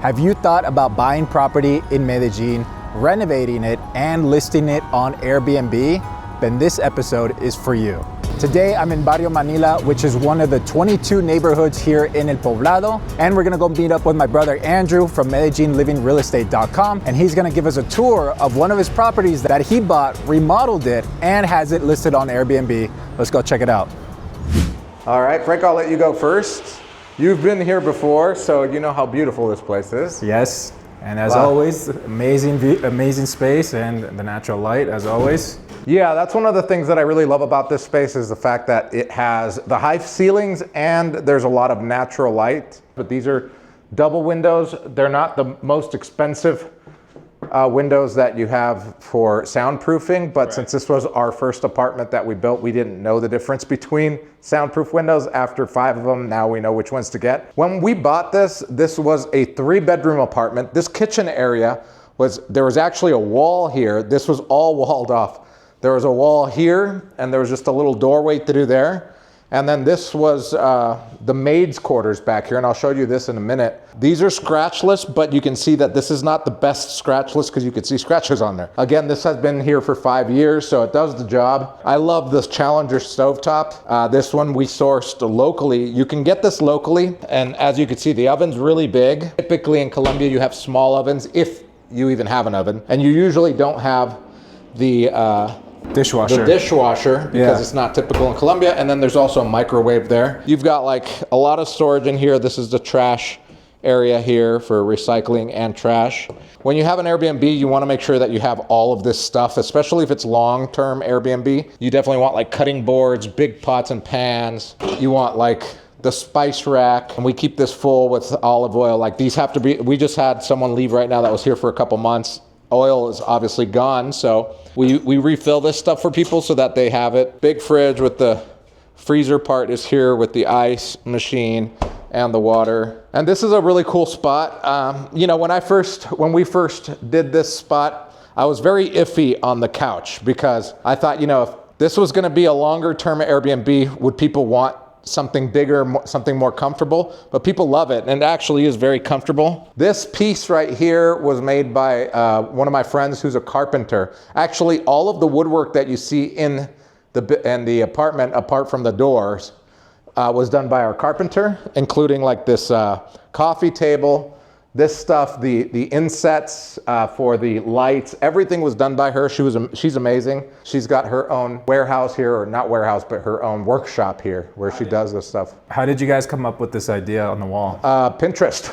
Have you thought about buying property in Medellin, renovating it, and listing it on Airbnb? Then this episode is for you. Today I'm in Barrio Manila, which is one of the 22 neighborhoods here in El Poblado, and we're gonna go meet up with my brother Andrew from MedellinLivingRealEstate.com, and he's gonna give us a tour of one of his properties that he bought, remodeled it, and has it listed on Airbnb. Let's go check it out. All right, Frank, I'll let you go first. You've been here before, so you know how beautiful this place is. Yes, and as always, amazing view, amazing space, and the natural light as always. Yeah, that's one of the things that I really love about this space is the fact that it has the high ceilings and there's a lot of natural light. But these are double windows. They're not the most expensive windows that you have for soundproofing, but since this was our first apartment that we built, we didn't know the difference between soundproof windows. After 5 of them, now we know which ones to get. When we bought this was a 3-bedroom apartment. This kitchen area there was actually a wall here. This was all walled off. There was a wall here, and there was just a little doorway to do there. And then this was the maid's quarters back here, and I'll show you this in a minute. These are scratchless, but you can see that this is not the best scratchless because you can see scratches on there. Again, this has been here for 5 years, so it does the job. I love this Challenger stovetop. This one we sourced locally. You can get this locally, and as you can see, the oven's really big. Typically in Colombia, you have small ovens, if you even have an oven, and you usually don't have the dishwasher because it's not typical in Colombia. And then there's also a microwave there. You've got like a lot of storage in here. This is the trash area here for recycling and trash. When you have an Airbnb, you want to make sure that you have all of this stuff, especially if it's long-term Airbnb. You definitely want like cutting boards, big pots and pans. You want like the spice rack, and we keep this full with olive oil. Like these have to be, we just had someone leave right now that was here for a couple months. Oil is obviously gone, so we refill this stuff for people so that they have it. Big fridge with the freezer part is here with the ice machine and the water. And this is a really cool spot. You know, when we first did this spot, I was very iffy on the couch because I thought, you know, if this was gonna be a longer term Airbnb, would people want something bigger, something more comfortable? But people love it, and it actually is very comfortable. This piece right here was made by one of my friends who's a carpenter. Actually, all of the woodwork that you see in the apartment, apart from the doors, was done by our carpenter, including like this coffee table, this stuff, the insets for the lights, everything was done by her. She's amazing. She's got her own warehouse here, or not warehouse, but her own workshop here where she does this stuff. How did you guys come up with this idea on the wall? Pinterest.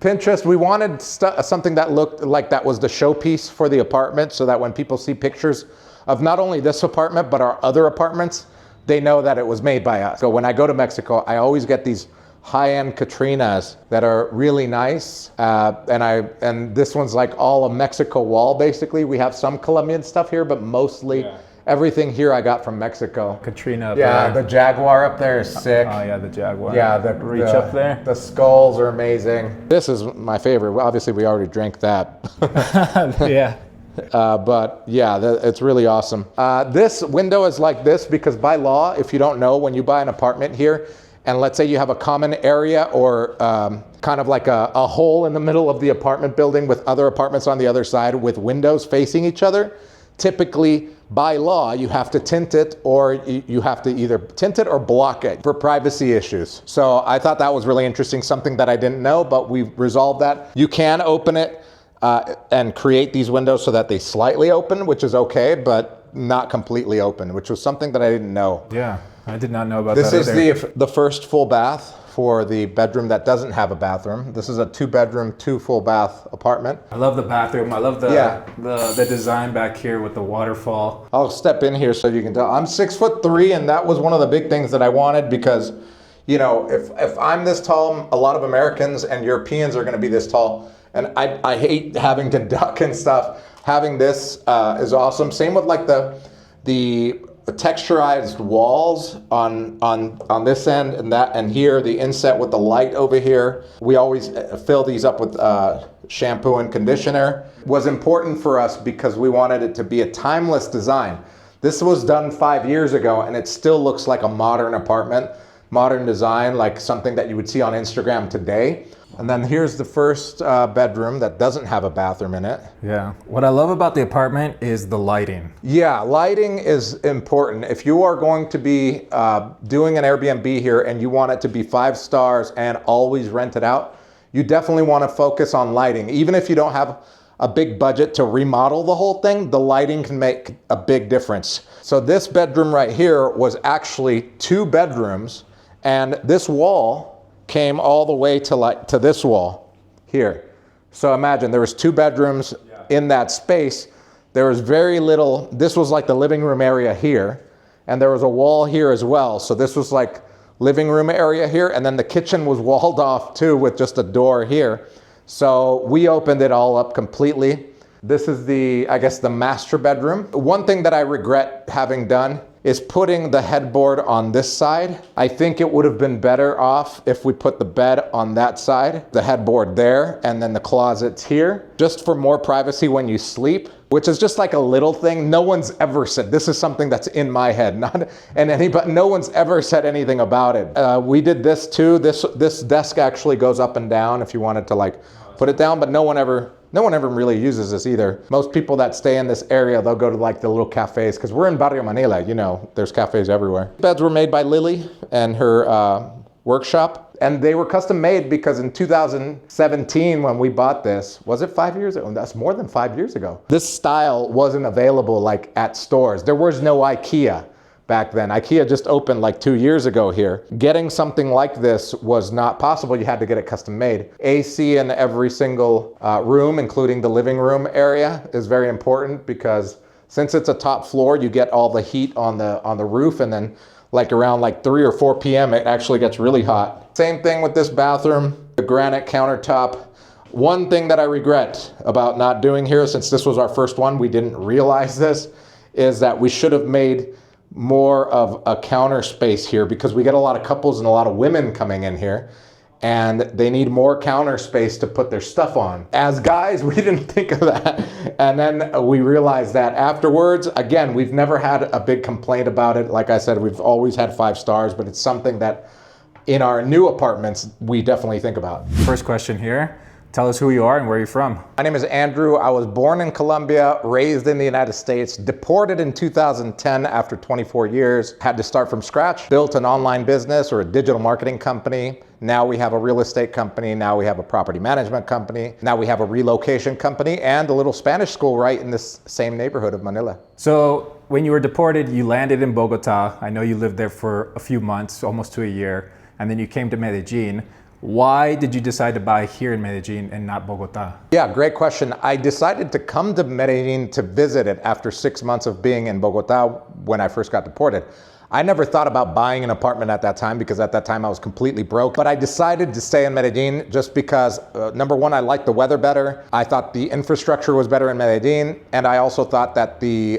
Pinterest, we wanted something that looked like that was the showpiece for the apartment, so that when people see pictures of not only this apartment, but our other apartments, they know that it was made by us. So when I go to Mexico, I always get these high-end Catrinas that are really nice, and this one's like all a Mexico wall basically. We have some Colombian stuff here, but mostly everything here I got from Mexico. Katrina up there. the Jaguar up there is sick. Oh yeah, the Jaguar. Yeah, the reach up there. The skulls are amazing. This is my favorite. Obviously, we already drank that. Yeah. But yeah, it's really awesome. This window is like this because by law, if you don't know, when you buy an apartment here, and let's say you have a common area or kind of like a hole in the middle of the apartment building with other apartments on the other side with windows facing each other, typically by law you have to tint it, or you have to either tint it or block it for privacy issues. So I thought that was really interesting, something that I didn't know, but we've resolved that. You can open it and create these windows so that they slightly open, which is okay, but not completely open, which was something that I didn't know. Yeah. I did not know about that either. This is the first full bath for the bedroom that doesn't have a bathroom. This is a 2-bedroom, 2 full bath apartment. I love the bathroom. I love the design back here with the waterfall. I'll step in here so you can tell. I'm 6'3", and that was one of the big things that I wanted because, you know, if I'm this tall, a lot of Americans and Europeans are going to be this tall, and I hate having to duck and stuff. Having this is awesome. Same with like the texturized walls on this end and here, the inset with the light over here. We always fill these up with shampoo and conditioner. Was important for us because we wanted it to be a timeless design. This was done 5 years ago and it still looks like a modern apartment, modern design, like something that you would see on Instagram today. And then here's the first bedroom that doesn't have a bathroom in it. Yeah. What I love about the apartment is the lighting. Yeah, lighting is important. If you are going to be doing an Airbnb here and you want it to be 5 stars and always rent it out, you definitely want to focus on lighting. Even if you don't have a big budget to remodel the whole thing, the lighting can make a big difference. So this bedroom right here was actually 2 bedrooms, and this wall came all the way to this wall here. So imagine there was 2 bedrooms in that space. There was very little, this was like the living room area here, and there was a wall here as well. So this was like living room area here, and then the kitchen was walled off too with just a door here. So we opened it all up completely. This is I guess the master bedroom. One thing that I regret having done is putting the headboard on this side. I think it would have been better off if we put the bed on that side, the headboard there, and then the closets here, just for more privacy when you sleep, which is just like a little thing. No one's ever said, this is something that's in my head, but no one's ever said anything about it. We did this too. This desk actually goes up and down if you wanted to like put it down, but no one ever really uses this either. Most people that stay in this area, they'll go to like the little cafes, because we're in Barrio Manila, you know, there's cafes everywhere. Beds were made by Lily and her workshop, and they were custom made because in 2017 when we bought this, was it 5 years ago? That's more than 5 years ago. This style wasn't available like at stores. There was no IKEA back then. IKEA just opened like 2 years ago here. Getting something like this was not possible. You had to get it custom made. AC in every single room, including the living room area, is very important because since it's a top floor, you get all the heat on the roof, and then like around like 3 or 4 p.m. it actually gets really hot. Same thing with this bathroom, the granite countertop. One thing that I regret about not doing here, since this was our first one, we didn't realize this, is that we should have made more of a counter space here, because we get a lot of couples and a lot of women coming in here, and they need more counter space to put their stuff on. As guys, we didn't think of that. And then we realized that afterwards. Again, we've never had a big complaint about it. Like I said, we've always had 5 stars, but it's something that in our new apartments, we definitely think about. First question here. Tell us who you are and where you're from. My name is Andrew. I was born in Colombia, raised in the United States, deported in 2010 after 24 years, had to start from scratch, built an online business or a digital marketing company. Now we have a real estate company. Now we have a property management company. Now we have a relocation company and a little Spanish school right in this same neighborhood of Manila. So when you were deported, you landed in Bogota. I know you lived there for a few months, almost to a year, and then you came to Medellin. Why did you decide to buy here in Medellin and not Bogota? Yeah, great question. I decided to come to Medellin to visit it after 6 months of being in Bogota when I first got deported. I never thought about buying an apartment at that time because at that time I was completely broke. But I decided to stay in Medellin just because, number one, I liked the weather better. I thought the infrastructure was better in Medellin. And I also thought that the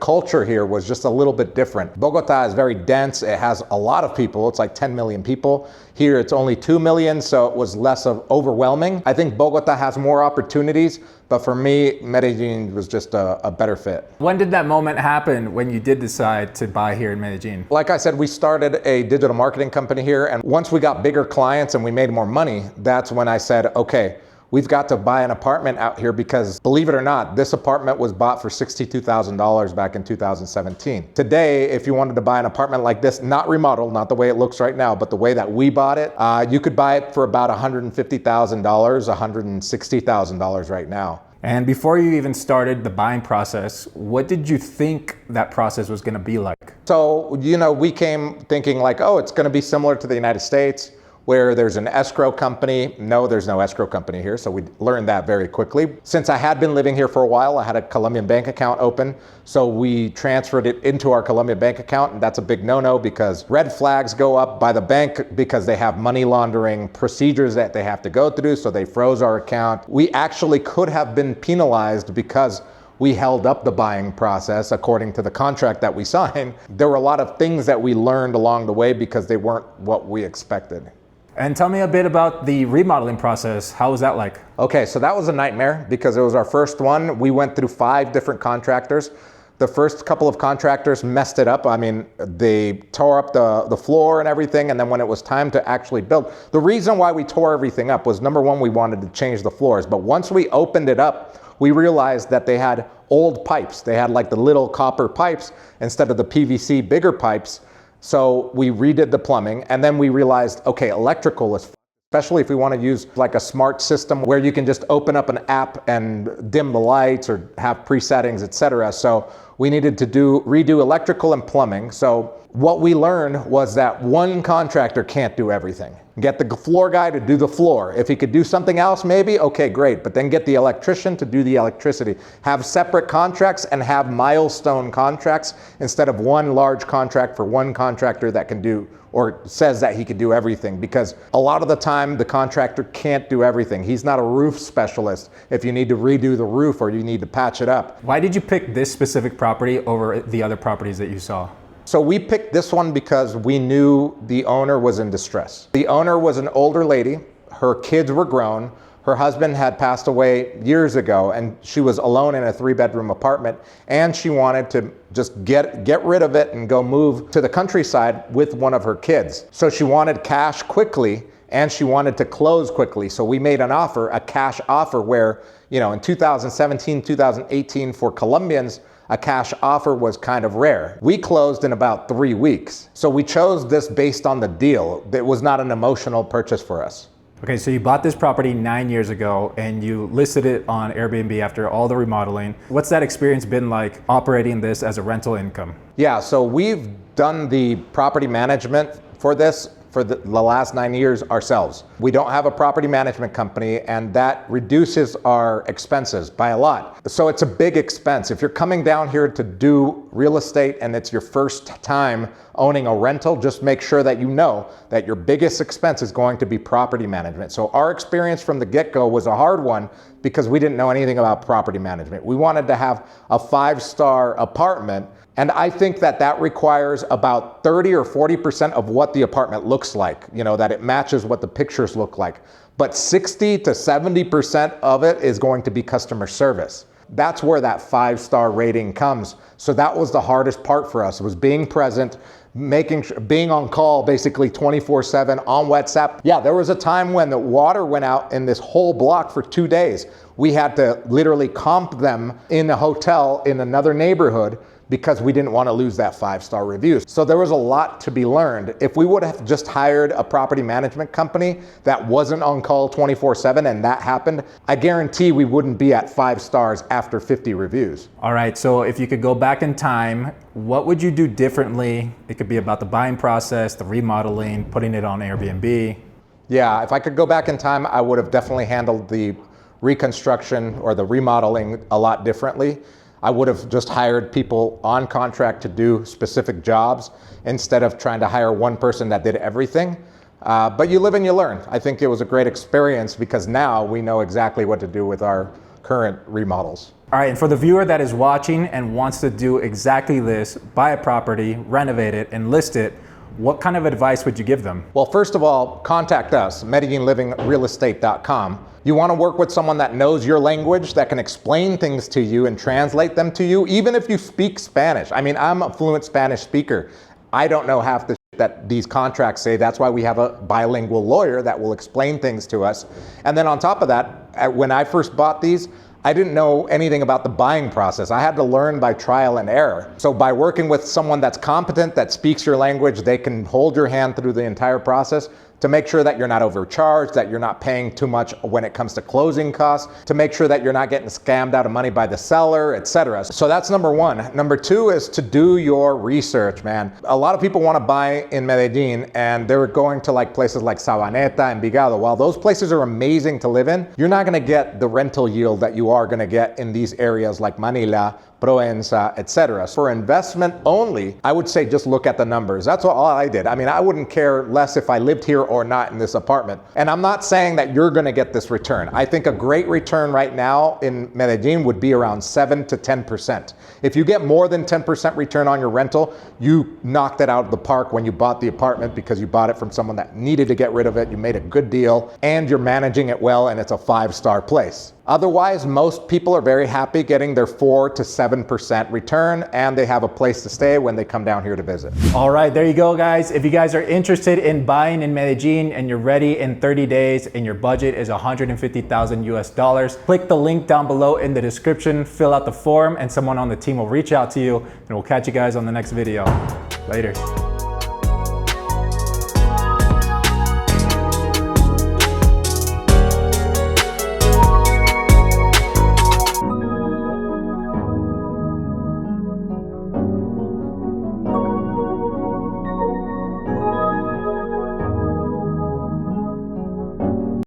culture here was just a little bit different. Bogota is very dense. It has a lot of people. It's like 10 million people. Here it's only 2 million, so it was less of overwhelming. I think Bogota has more opportunities, but for me, Medellin was just a better fit. When did that moment happen when you did decide to buy here in Medellin? Like I said, we started a digital marketing company here, and once we got bigger clients and we made more money, that's when I said, okay, we've got to buy an apartment out here, because believe it or not, this apartment was bought for $62,000 back in 2017. Today, if you wanted to buy an apartment like this, not remodeled, not the way it looks right now, but the way that we bought it, you could buy it for about $150,000, $160,000 right now. And before you even started the buying process, what did you think that process was going to be like? So, you know, we came thinking like, oh, it's going to be similar to the United States, where there's an escrow company. No, there's no escrow company here, so we learned that very quickly. Since I had been living here for a while, I had a Colombian bank account open, so we transferred it into our Colombian bank account, and that's a big no-no because red flags go up by the bank because they have money laundering procedures that they have to go through, so they froze our account. We actually could have been penalized because we held up the buying process according to the contract that we signed. There were a lot of things that we learned along the way because they weren't what we expected. And tell me a bit about the remodeling process. How was that like? Okay, so that was a nightmare because it was our first one. We went through 5 different contractors. The first couple of contractors messed it up. I mean, they tore up the floor and everything, and then when it was time to actually build, the reason why we tore everything up was, number one, we wanted to change the floors, but once we opened it up, we realized that they had old pipes. They had like the little copper pipes instead of the PVC bigger pipes. So we redid the plumbing, and then we realized, okay, electrical is especially if we want to use like a smart system where you can just open up an app and dim the lights or have presettings, etc. So we needed to redo electrical and plumbing. So what we learned was that one contractor can't do everything. Get the floor guy to do the floor. If he could do something else, maybe, okay, great. But then get the electrician to do the electricity. Have separate contracts and have milestone contracts instead of one large contract for one contractor that can do or says that he could do everything, because a lot of the time the contractor can't do everything. He's not a roof specialist if you need to redo the roof or you need to patch it up. Why did you pick this specific property over the other properties that you saw? So we picked this one because we knew the owner was in distress. The owner was an older lady, her kids were grown, her husband had passed away years ago, and she was alone in a 3-bedroom apartment, and she wanted to just get rid of it and go move to the countryside with one of her kids. So she wanted cash quickly, and she wanted to close quickly. So we made an offer, a cash offer, where, you know, in 2017, 2018, for Colombians, a cash offer was kind of rare. We closed in about 3 weeks. So we chose this based on the deal. It was not an emotional purchase for us. Okay, so you bought this property 9 years ago and you listed it on Airbnb after all the remodeling. What's that experience been like operating this as a rental income? Yeah, so we've done the property management for this for the last 9 years ourselves. We don't have a property management company, and that reduces our expenses by a lot. So it's a big expense. If you're coming down here to do real estate and it's your first time owning a rental, just make sure that you know that your biggest expense is going to be property management. So our experience from the get-go was a hard one because we didn't know anything about property management. We wanted to have a 5-star apartment, and I think that that requires about 30 or 40% of what the apartment looks like, you know, that it matches what the pictures look like. But 60 to 70% of it is going to be customer service. That's where that 5-star rating comes. So that was the hardest part for us, was being present, being on call basically 24/7 on WhatsApp. Yeah, there was a time when the water went out in this whole block for 2 days. We had to literally comp them in a hotel in another neighborhood because we didn't want to lose that 5-star review. So there was a lot to be learned. If we would have just hired a property management company that wasn't on call 24/7 and that happened, I guarantee we wouldn't be at 5 stars after 50 reviews. All right, so if you could go back in time, what would you do differently? It could be about the buying process, the remodeling, putting it on Airbnb. Yeah, if I could go back in time, I would have definitely handled the reconstruction or the remodeling a lot differently. I would have just hired people on contract to do specific jobs instead of trying to hire one person that did everything. But you live and you learn. I think it was a great experience because now we know exactly what to do with our current remodels. All right, and for the viewer that is watching and wants to do exactly this, buy a property, renovate it, and list it, what kind of advice would you give them? Well, first of all, contact us, MedellinLivingRealEstate.com. You want to work with someone that knows your language, that can explain things to you and translate them to you, even if you speak Spanish. I mean, I'm a fluent Spanish speaker. I don't know half the shit that these contracts say. That's why we have a bilingual lawyer that will explain things to us. And then on top of that, when I first bought these, I didn't know anything about the buying process. I had to learn by trial and error. So by working with someone that's competent, that speaks your language, they can hold your hand through the entire process to make sure that you're not overcharged, that you're not paying too much when it comes to closing costs, to make sure that you're not getting scammed out of money by the seller, etc. So that's number one. Number two is to do your research, man. A lot of people want to buy in Medellin and they're going to like places like Sabaneta and Envigado. While those places are amazing to live in, you're not going to get the rental yield that you are going to get in these areas like Manila, Proenza, etc. For investment only, I would say just look at the numbers. That's all I did. I mean, I wouldn't care less if I lived here or not in this apartment. And I'm not saying that you're going to get this return. I think a great return right now in Medellin would be around 7 to 10%. If you get more than 10% return on your rental, you knocked it out of the park when you bought the apartment because you bought it from someone that needed to get rid of it. You made a good deal and you're managing it well and it's a 5-star place. Otherwise, most people are very happy getting their 4 to 7% return, and they have a place to stay when they come down here to visit. All right, there you go, guys. If you guys are interested in buying in Medellin and you're ready in 30 days and your budget is 150,000 US dollars, click the link down below in the description, fill out the form, and someone on the team will reach out to you, and we'll catch you guys on the next video. Later.